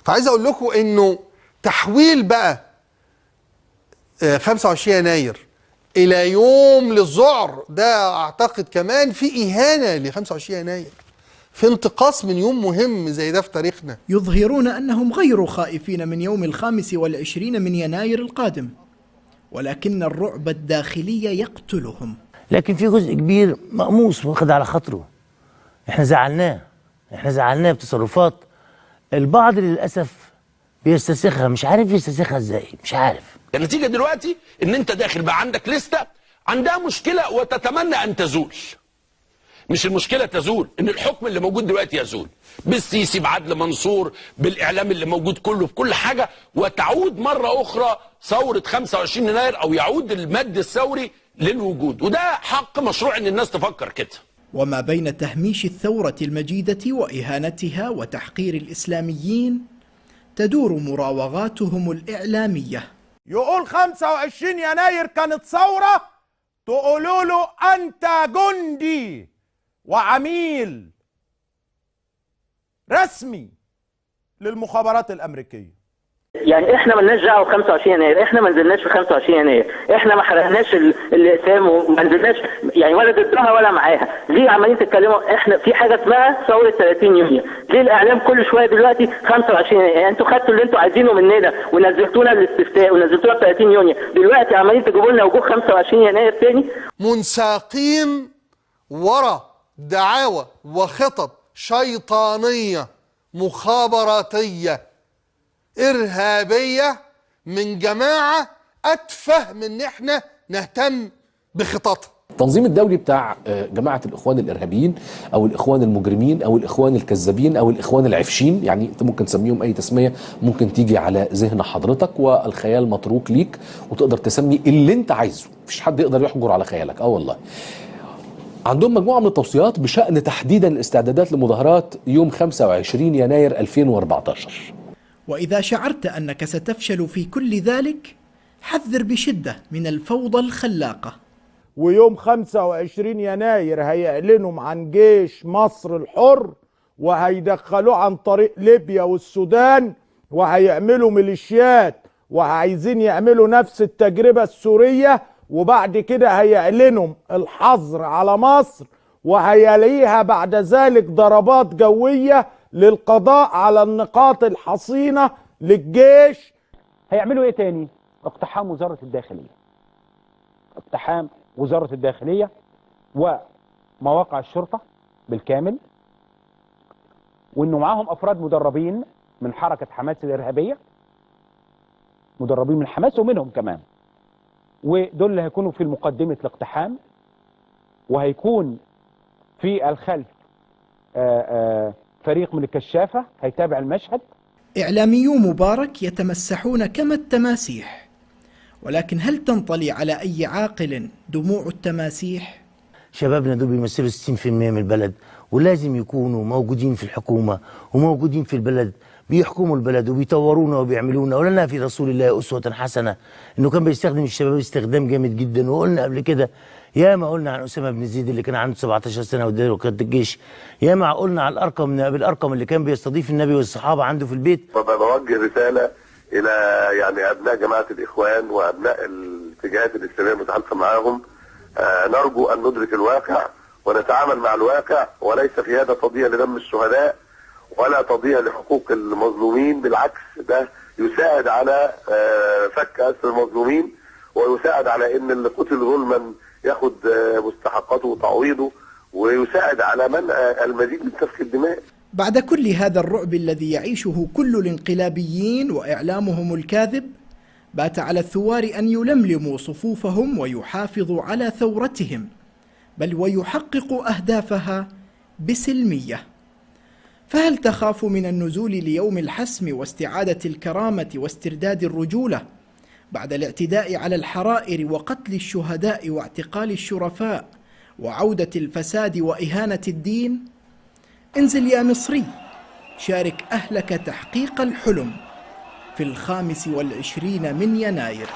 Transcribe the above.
فعايز اقول لكم انه تحويل بقى 25 يناير الى يوم للذعر ده اعتقد كمان في اهانه ل 25 يناير، في انتقاص من يوم مهم زي ده في تاريخنا. يظهرون انهم غير خائفين من يوم 25 من يناير القادم، ولكن الرعب الداخلي يقتلهم. لكن في جزء كبير مقموص واخد على خاطره. احنا زعلناه بتصرفات البعض للاسف بيستسيخها، مش عارف يستسيخها ازاي، مش عارف. النتيجه دلوقتي ان انت داخل بقى عندك لسته عندها مشكله وتتمنى ان تزول. مش المشكله تزول، ان الحكم اللي موجود دلوقتي يزول بالسيسي، بعدل منصور، بالاعلام اللي موجود كله، بكل حاجه، وتعود مره اخرى ثوره 25 يناير او يعود المد الثوري للوجود، وده حق مشروع ان الناس تفكر كده. وما بين تهميش الثورة المجيدة وإهانتها وتحقير الإسلاميين تدور مراوغاتهم الإعلامية. يقول 25 يناير كانت ثورة، تقولوا له أنت جندي وعميل رسمي للمخابرات الأمريكية. يعني احنا مالناش دعوه ب 25 يناير، احنا ما نزلناش في 25 يناير، احنا ما حرقناش الاقسام وما نزلناش يعني ولا ضدها ولا معاها. ليه عمالين تتكلموا؟ احنا في حاجه اسمها ثوره 30 يونيو، ليه الاعلام كل شويه دلوقتي 25 يناير؟ يعني انتوا خدتوا اللي انتوا عايزينه مننا ونزلتونا الاستفتاء ونزلتونا 30 يونيو، دلوقتي عمالين تجيبوا لنا وجوه 25 يناير تاني. منساقين ورا دعاوى وخطط شيطانيه مخابراتيه إرهابية من جماعة أتفه من إن إحنا نهتم بخططها. التنظيم الدولي بتاع جماعة الإخوان الإرهابيين أو الإخوان المجرمين أو الإخوان الكذابين أو الإخوان العفشين، يعني أنت ممكن تسميهم أي تسمية ممكن تيجي على ذهن حضرتك، والخيال متروك ليك وتقدر تسمي اللي أنت عايزه، مفيش حد يقدر يحجر على خيالك. والله عندهم مجموعة من التوصيات بشأن تحديدا الاستعدادات لمظاهرات يوم 25 يناير 2014. وإذا شعرت أنك ستفشل في كل ذلك حذر بشدة من الفوضى الخلاقة. ويوم 25 يناير هيعلنوا عن جيش مصر الحر، وهيدخلوه عن طريق ليبيا والسودان، وهيعملوا ميليشيات، وعايزين يعملوا نفس التجربة السورية، وبعد كده هيعلنوا الحظر على مصر، وهيليها بعد ذلك ضربات جوية للقضاء على النقاط الحصينة للجيش. هيعملوا ايه تاني؟ اقتحام وزارة الداخلية، اقتحام وزارة الداخلية ومواقع الشرطة بالكامل، وانه معاهم افراد مدربين من حركة حماس الارهابية، مدربين من حماس ومنهم كمان، ودول اللي هيكونوا في مقدمة الاقتحام، وهيكون في الخلف فريق من الكشافة هيتابع المشهد. إعلاميو مبارك يتمسحون كما التماسيح، ولكن هل تنطلي على أي عاقل دموع التماسيح؟ شبابنا دول بيمثلوا 60% من البلد، ولازم يكونوا موجودين في الحكومة وموجودين في البلد، بيحكموا البلد وبيطورونا وبيعملونا. ولنا في رسول الله أسوة حسنة، إنه كان بيستخدم الشباب استخدام جامد جدا. وقلنا قبل كده ياما قلنا عن أسامة بن زيد اللي كان عنده 17 سنة ودايره كانت الجيش، ياما قلنا على الأرقم من أبي الأرقم اللي كان بيستضيف النبي والصحابة عنده في البيت. بوجه رسالة إلى يعني أبناء جماعة الإخوان وأبناء الاتجاهات الإسلامية المتحالفة معاهم، نرجو أن ندرك الواقع ونتعامل مع الواقع، وليس في هذا تضييع لدم الشهداء ولا تضييع لحقوق المظلومين، بالعكس ده يساعد على فك أسر المظلومين، ويساعد على ان اللي قتل ظلما ياخد مستحقاته وتعويضه، ويساعد على منع المزيد من سفك الدماء. بعد كل هذا الرعب الذي يعيشه كل الانقلابيين وإعلامهم الكاذب، بات على الثوار أن يلملموا صفوفهم ويحافظوا على ثورتهم، بل ويحققوا أهدافها بسلمية. فهل تخاف من النزول ليوم الحسم واستعادة الكرامة واسترداد الرجولة بعد الاعتداء على الحرائر وقتل الشهداء واعتقال الشرفاء وعودة الفساد وإهانة الدين؟ انزل يا مصري، شارك أهلك تحقيق الحلم في 25 من يناير.